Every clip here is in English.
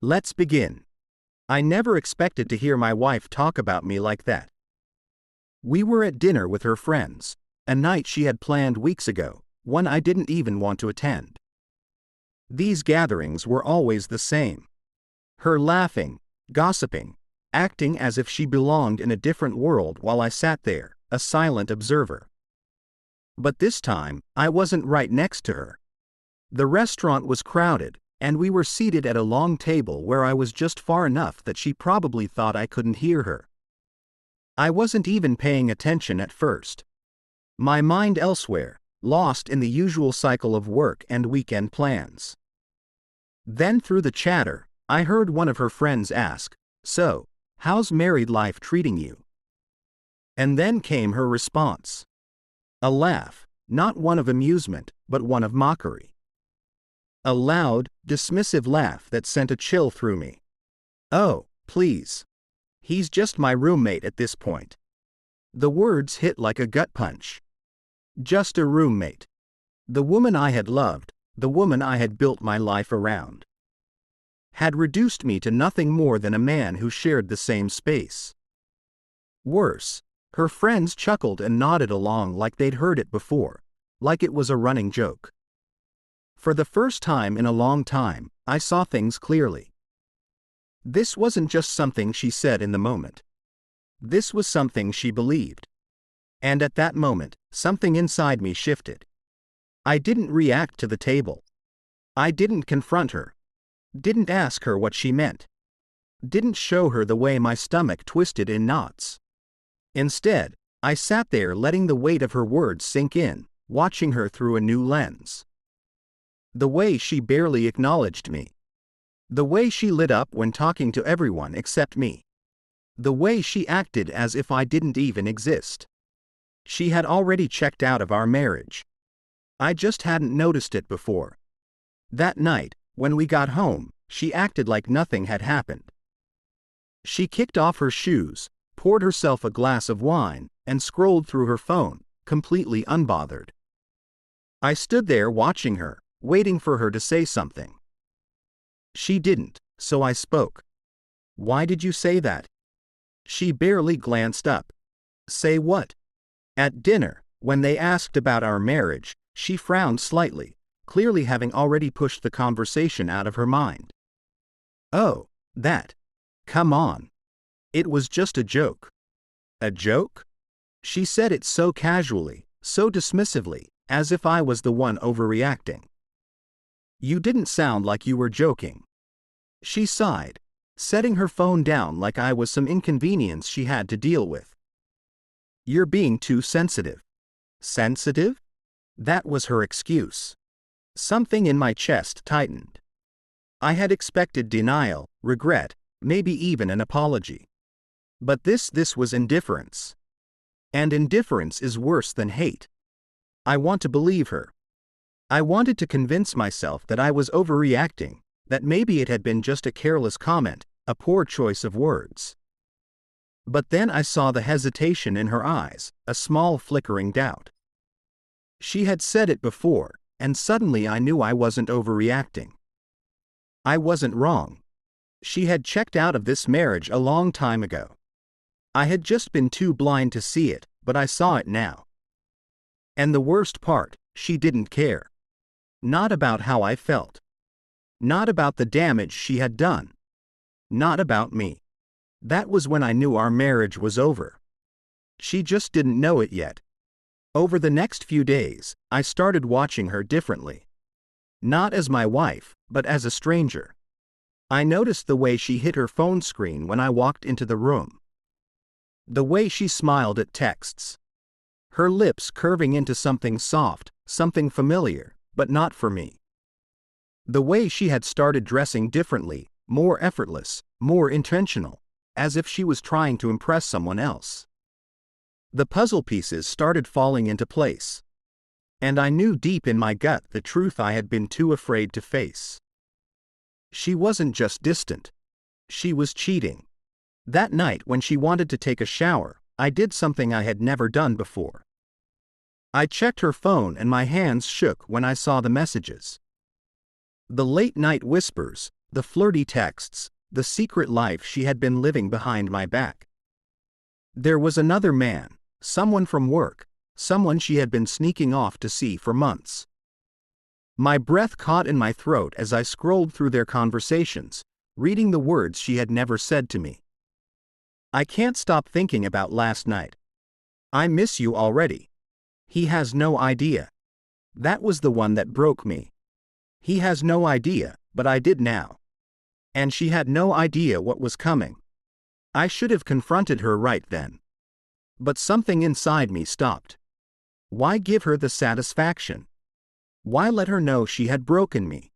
Let's begin. I never expected to hear my wife talk about me like that. We were at dinner with her friends, a night she had planned weeks ago, one I didn't even want to attend. These gatherings were always the same. Her laughing, gossiping, acting as if she belonged in a different world while I sat there, a silent observer. But this time, I wasn't right next to her. The restaurant was crowded, and we were seated at a long table where I was just far enough that she probably thought I couldn't hear her. I wasn't even paying attention at first. My mind elsewhere, lost in the usual cycle of work and weekend plans. Then through the chatter, I heard one of her friends ask, "So, how's married life treating you?" And then came her response. A laugh, not one of amusement, but one of mockery. A loud, dismissive laugh that sent a chill through me. "Oh, please. He's just my roommate at this point." The words hit like a gut punch. Just a roommate. The woman I had loved, the woman I had built my life around, had reduced me to nothing more than a man who shared the same space. Worse, her friends chuckled and nodded along like they'd heard it before, like it was a running joke. For the first time in a long time, I saw things clearly. This wasn't just something she said in the moment. This was something she believed. And at that moment, something inside me shifted. I didn't react to the table. I didn't confront her. Didn't ask her what she meant. Didn't show her the way my stomach twisted in knots. Instead, I sat there letting the weight of her words sink in, watching her through a new lens. The way she barely acknowledged me. The way she lit up when talking to everyone except me. The way she acted as if I didn't even exist. She had already checked out of our marriage. I just hadn't noticed it before. That night, when we got home, she acted like nothing had happened. She kicked off her shoes, poured herself a glass of wine, and scrolled through her phone, completely unbothered. I stood there watching her, waiting for her to say something. She didn't, so I spoke. "Why did you say that?" She barely glanced up. "Say what?" At dinner, when they asked about our marriage, she frowned slightly, clearly having already pushed the conversation out of her mind. "Oh, that. Come on. It was just a joke." "A joke?" She said it so casually, so dismissively, as if I was the one overreacting. "You didn't sound like you were joking." She sighed, setting her phone down like I was some inconvenience she had to deal with. "You're being too sensitive." Sensitive? That was her excuse. Something in my chest tightened. I had expected denial, regret, maybe even an apology. But this was indifference. And indifference is worse than hate. I want to believe her. I wanted to convince myself that I was overreacting, that maybe it had been just a careless comment, a poor choice of words. But then I saw the hesitation in her eyes, a small flickering doubt. She had said it before, and suddenly I knew I wasn't overreacting. I wasn't wrong. She had checked out of this marriage a long time ago. I had just been too blind to see it, but I saw it now. And the worst part, she didn't care. Not about how I felt. Not about the damage she had done. Not about me. That was when I knew our marriage was over. She just didn't know it yet. Over the next few days, I started watching her differently. Not as my wife, but as a stranger. I noticed the way she hit her phone screen when I walked into the room. The way she smiled at texts. Her lips curving into something soft, something familiar, but not for me. The way she had started dressing differently, more effortless, more intentional, as if she was trying to impress someone else. The puzzle pieces started falling into place. And I knew deep in my gut the truth I had been too afraid to face. She wasn't just distant. She was cheating. That night when she wanted to take a shower, I did something I had never done before. I checked her phone and my hands shook when I saw the messages. The late-night whispers, The flirty texts, the secret life she had been living behind my back. There was another man, someone from work, someone she had been sneaking off to see for months. My breath caught in my throat as I scrolled through their conversations, reading the words she had never said to me. I can't stop thinking about last night. I miss you already. He has no idea. That was the one that broke me. He has no idea, but I did now. And she had no idea what was coming. I should have confronted her right then. But something inside me stopped. Why give her the satisfaction? Why let her know she had broken me?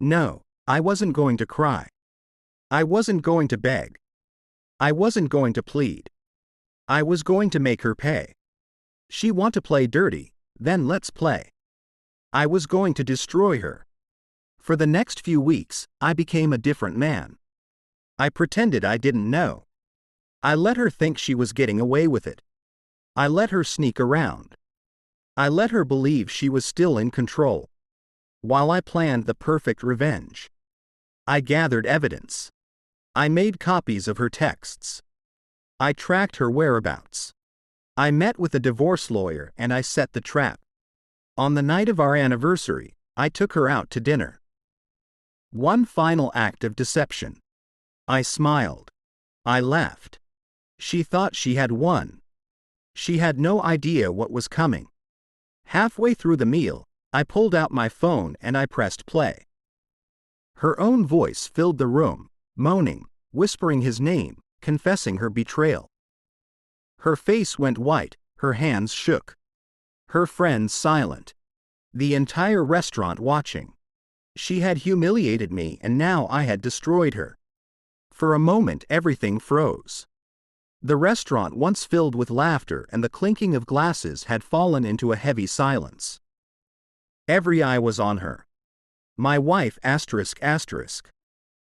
No, I wasn't going to cry. I wasn't going to beg. I wasn't going to plead. I was going to make her pay. She want to play dirty, then let's play. I was going to destroy her. For the next few weeks, I became a different man. I pretended I didn't know. I let her think she was getting away with it. I let her sneak around. I let her believe she was still in control. While I planned the perfect revenge. I gathered evidence. I made copies of her texts. I tracked her whereabouts. I met with a divorce lawyer and I set the trap. On the night of our anniversary, I took her out to dinner. One final act of deception. I smiled. I laughed. She thought she had won. She had no idea what was coming. Halfway through the meal, I pulled out my phone and I pressed play. Her own voice filled the room, moaning, whispering his name, confessing her betrayal. Her face went white, her hands shook. Her friends silent. The entire restaurant watching. She had humiliated me and now I had destroyed her. For a moment everything froze. The restaurant, once filled with laughter and the clinking of glasses, had fallen into a heavy silence. Every eye was on her. My wife ***.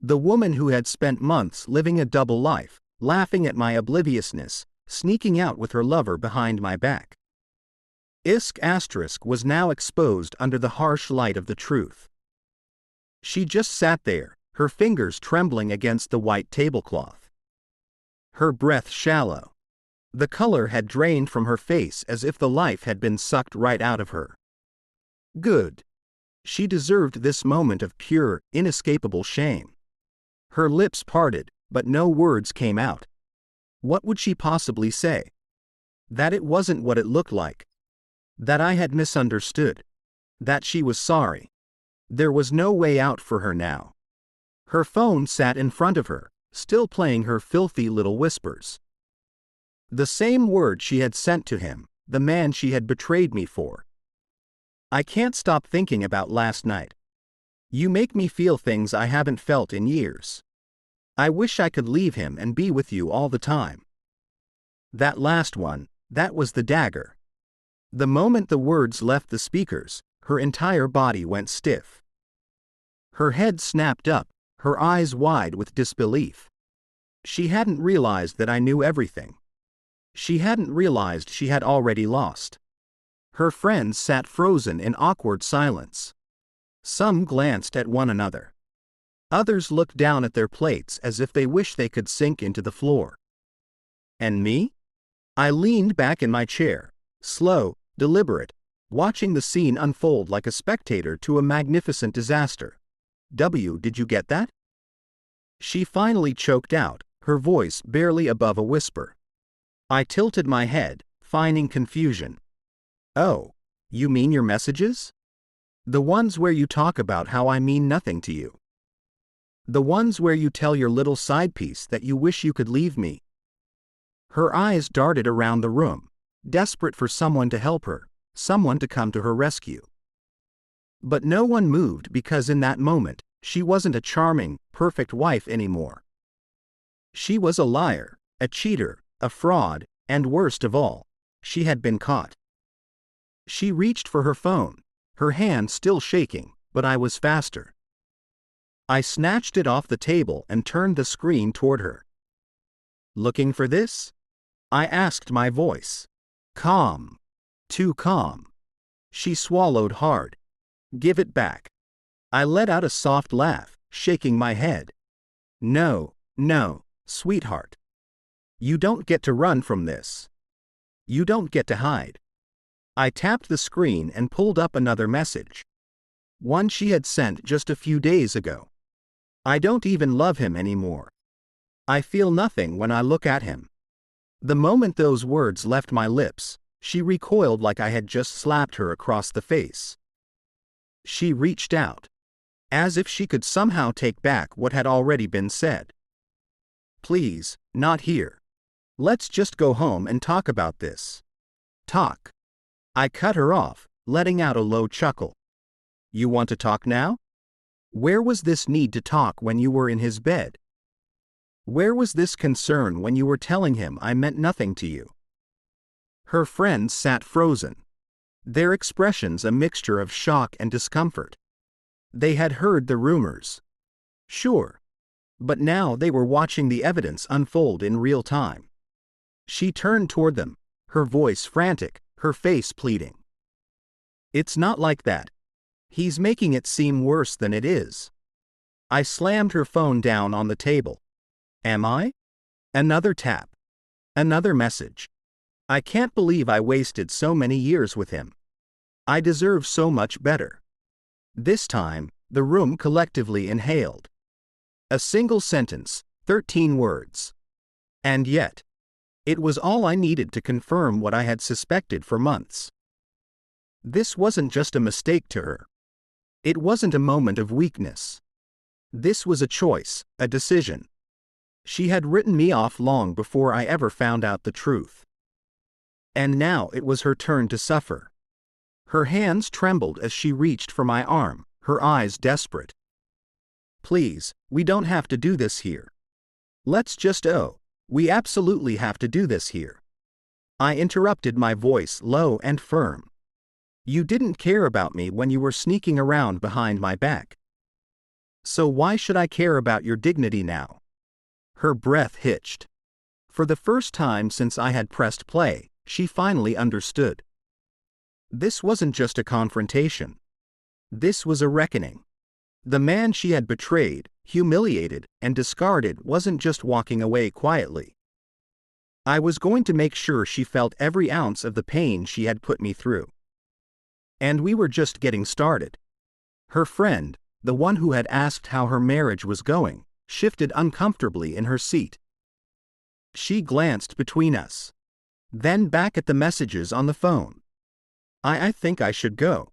The woman who had spent months living a double life, laughing at my obliviousness, sneaking out with her lover behind my back. *** was now exposed under the harsh light of the truth. She just sat there, her fingers trembling against the white tablecloth. Her breath shallow. The color had drained from her face as if the life had been sucked right out of her. Good. She deserved this moment of pure, inescapable shame. Her lips parted, but no words came out. What would she possibly say? That it wasn't what it looked like. That I had misunderstood. That she was sorry. There was no way out for her now. Her phone sat in front of her, still playing her filthy little whispers. The same word she had sent to him, the man she had betrayed me for. I can't stop thinking about last night. You make me feel things I haven't felt in years. I wish I could leave him and be with you all the time. That last one, that was the dagger. The moment the words left the speakers, her entire body went stiff. Her head snapped up, her eyes wide with disbelief. She hadn't realized that I knew everything. She hadn't realized she had already lost. Her friends sat frozen in awkward silence. Some glanced at one another. Others looked down at their plates as if they wished they could sink into the floor. And me? I leaned back in my chair, slow, deliberate, watching the scene unfold like a spectator to a magnificent disaster. Did you get that? She finally choked out, her voice barely above a whisper. I tilted my head, feigning confusion. Oh, you mean your messages? The ones where you talk about how I mean nothing to you. The ones where you tell your little side piece that you wish you could leave me. Her eyes darted around the room, desperate for someone to help her, someone to come to her rescue. But no one moved because in that moment, she wasn't a charming, perfect wife anymore. She was a liar, a cheater, a fraud, and worst of all, she had been caught. She reached for her phone, her hand still shaking, but I was faster. I snatched it off the table and turned the screen toward her. Looking for this? I asked, my voice calm, too calm. She swallowed hard. Give it back. I let out a soft laugh, shaking my head. No, no, sweetheart. You don't get to run from this. You don't get to hide. I tapped the screen and pulled up another message. One she had sent just a few days ago. I don't even love him anymore. I feel nothing when I look at him. The moment those words left my lips, she recoiled like I had just slapped her across the face. She reached out, as if she could somehow take back what had already been said. Please, not here. Let's just go home and talk about this. Talk. I cut her off, letting out a low chuckle. You want to talk now? Where was this need to talk when you were in his bed? Where was this concern when you were telling him I meant nothing to you? Her friends sat frozen, their expressions a mixture of shock and discomfort. They had heard the rumors. Sure. But now they were watching the evidence unfold in real time. She turned toward them, her voice frantic, her face pleading. It's not like that. He's making it seem worse than it is. I slammed her phone down on the table. Am I? Another tap. Another message. I can't believe I wasted so many years with him. I deserve so much better. This time, the room collectively inhaled. A single sentence, 13 words. And yet, it was all I needed to confirm what I had suspected for months. This wasn't just a mistake to her. It wasn't a moment of weakness. This was a choice, a decision. She had written me off long before I ever found out the truth. And now it was her turn to suffer. Her hands trembled as she reached for my arm, her eyes desperate. Please, we don't have to do this here. Let's just we absolutely have to do this here. I interrupted, my voice low and firm. You didn't care about me when you were sneaking around behind my back. So why should I care about your dignity now? Her breath hitched. For the first time since I had pressed play, she finally understood. This wasn't just a confrontation. This was a reckoning. The man she had betrayed, humiliated, and discarded wasn't just walking away quietly. I was going to make sure she felt every ounce of the pain she had put me through. And we were just getting started. Her friend, the one who had asked how her marriage was going, shifted uncomfortably in her seat. She glanced between us. Then back at the messages on the phone. I think I should go.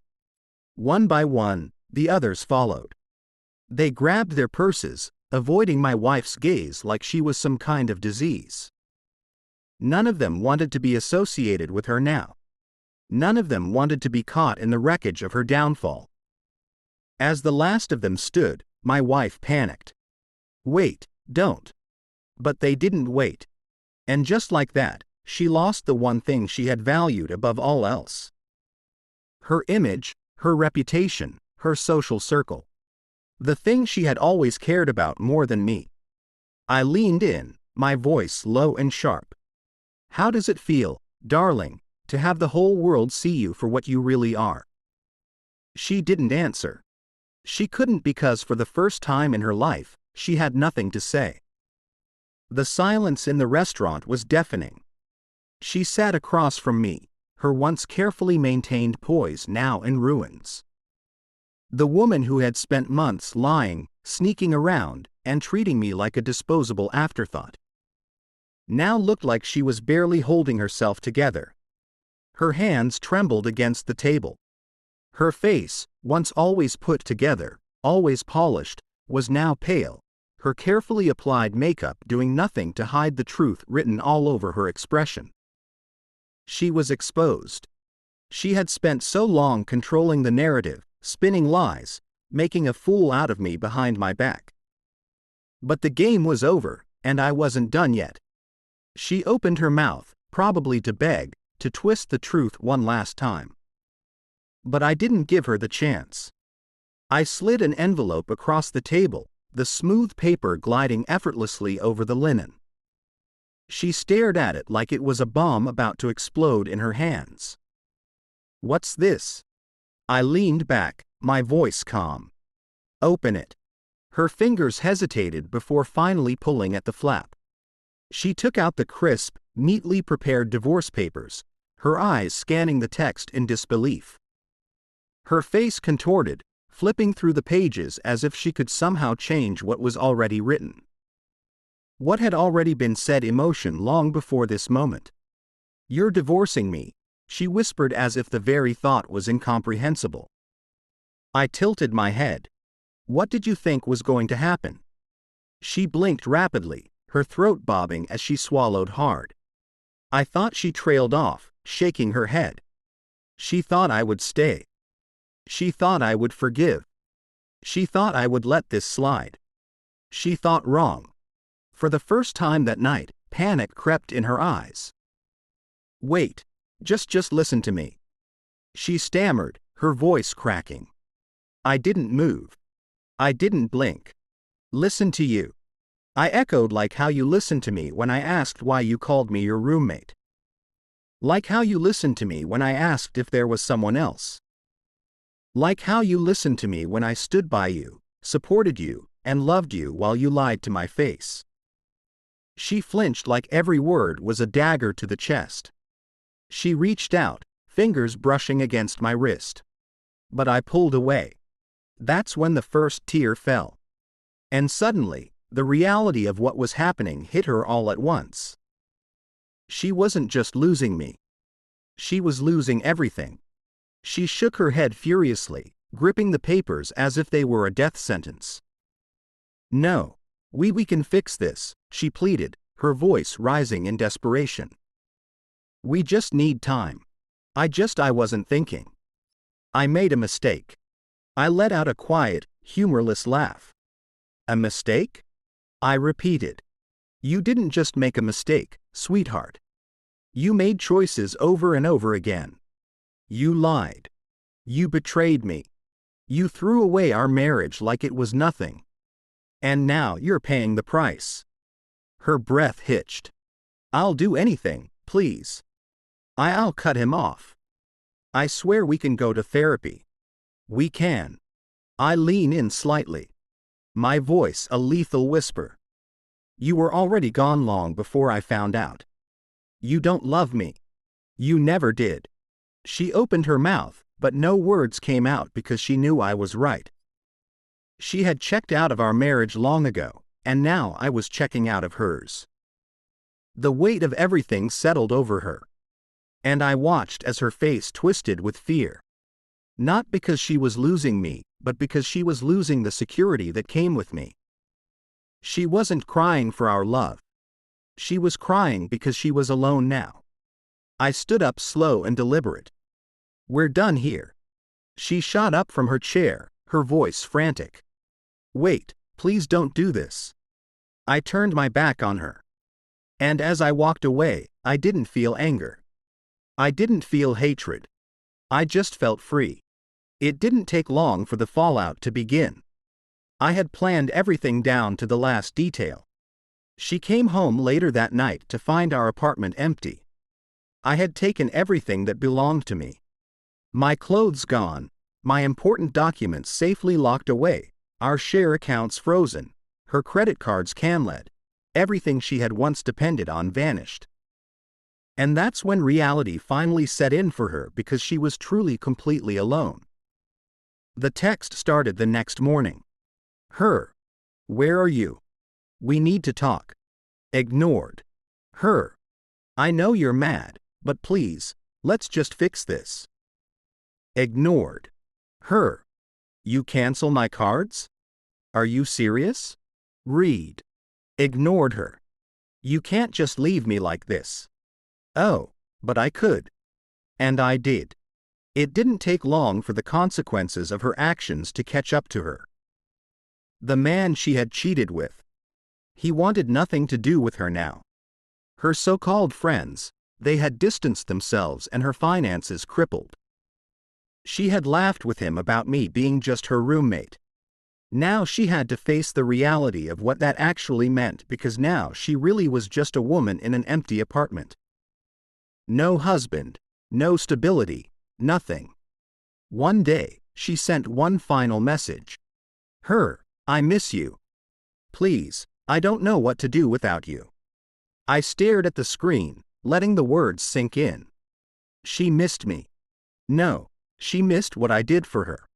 One by one, the others followed. They grabbed their purses, avoiding my wife's gaze like she was some kind of disease. None of them wanted to be associated with her now. None of them wanted to be caught in the wreckage of her downfall. As the last of them stood, my wife panicked. Wait, don't. But they didn't wait. And just like that, she lost the one thing she had valued above all else. Her image, her reputation, her social circle. The thing she had always cared about more than me. I leaned in, my voice low and sharp. How does it feel, darling, to have the whole world see you for what you really are? She didn't answer. She couldn't, because for the first time in her life, she had nothing to say. The silence in the restaurant was deafening. She sat across from me, her once carefully maintained poise now in ruins. The woman who had spent months lying, sneaking around, and treating me like a disposable afterthought, now looked like she was barely holding herself together. Her hands trembled against the table. Her face, once always put together, always polished, was now pale, her carefully applied makeup doing nothing to hide the truth written all over her expression. She was exposed. She had spent so long controlling the narrative, spinning lies, making a fool out of me behind my back. But the game was over, and I wasn't done yet. She opened her mouth, probably to beg, to twist the truth one last time. But I didn't give her the chance. I slid an envelope across the table, the smooth paper gliding effortlessly over the linen. She stared at it like it was a bomb about to explode in her hands. What's this? I leaned back, my voice calm. Open it. Her fingers hesitated before finally pulling at the flap. She took out the crisp, neatly prepared divorce papers, her eyes scanning the text in disbelief. Her face contorted, flipping through the pages as if she could somehow change what was already written. What had already been said emotion long before this moment. "You're divorcing me," she whispered as if the very thought was incomprehensible. I tilted my head. "What did you think was going to happen?" She blinked rapidly, her throat bobbing as she swallowed hard. I thought she trailed off, shaking her head. She thought I would stay. She thought I would forgive. She thought I would let this slide. She thought wrong. For the first time that night, panic crept in her eyes. "Wait. Just listen to me." She stammered, her voice cracking. I didn't move. I didn't blink. "Listen to you." I echoed, "Like how you listened to me when I asked why you called me your roommate. Like how you listened to me when I asked if there was someone else. Like how you listened to me when I stood by you, supported you, and loved you while you lied to my face." She flinched like every word was a dagger to the chest. She reached out, fingers brushing against my wrist. But I pulled away. That's when the first tear fell. And suddenly, the reality of what was happening hit her all at once. She wasn't just losing me. She was losing everything. She shook her head furiously, gripping the papers as if they were a death sentence. "No. We can fix this," she pleaded, her voice rising in desperation. "We just need time. I wasn't thinking. I made a mistake." I let out a quiet, humorless laugh. "A mistake?" I repeated. "You didn't just make a mistake, sweetheart. You made choices over and over again. You lied. You betrayed me. You threw away our marriage like it was nothing. And now you're paying the price." Her breath hitched. "I'll do anything, please." I'll cut him off. "I swear we can go to therapy." "We can." I lean in slightly. My voice a lethal whisper. "You were already gone long before I found out. You don't love me. You never did." She opened her mouth, but no words came out because she knew I was right. She had checked out of our marriage long ago, and now I was checking out of hers. The weight of everything settled over her. And I watched as her face twisted with fear. Not because she was losing me, but because she was losing the security that came with me. She wasn't crying for our love. She was crying because she was alone now. I stood up slow and deliberate. "We're done here." She shot up from her chair, her voice frantic. "Wait, please don't do this." I turned my back on her. And as I walked away, I didn't feel anger. I didn't feel hatred. I just felt free. It didn't take long for the fallout to begin. I had planned everything down to the last detail. She came home later that night to find our apartment empty. I had taken everything that belonged to me. My clothes gone, my important documents safely locked away, our share accounts frozen, her credit cards canceled. Everything she had once depended on vanished. And that's when reality finally set in for her because she was truly completely alone. The text started the next morning. Her. "Where are you? We need to talk." Ignored. Her. "I know you're mad, but please, let's just fix this." Ignored. Her. "You cancel my cards? Are you serious?" Read. Ignored her. "You can't just leave me like this." Oh, but I could. And I did. It didn't take long for the consequences of her actions to catch up to her. The man she had cheated with. He wanted nothing to do with her now. Her so-called friends, they had distanced themselves and her finances crippled. She had laughed with him about me being just her roommate. Now she had to face the reality of what that actually meant because now she really was just a woman in an empty apartment. No husband, no stability, nothing. One day, she sent one final message. Her. I miss you. Please, I don't know what to do without you. I stared at the screen, letting the words sink in. She missed me. No, she missed what I did for her.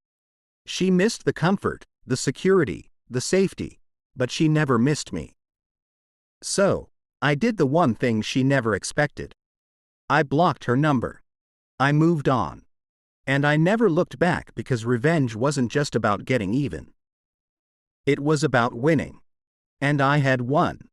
She missed the comfort, the security, the safety, but she never missed me. So, I did the one thing she never expected. I blocked her number. I moved on. And I never looked back because revenge wasn't just about getting even. It was about winning. And I had won.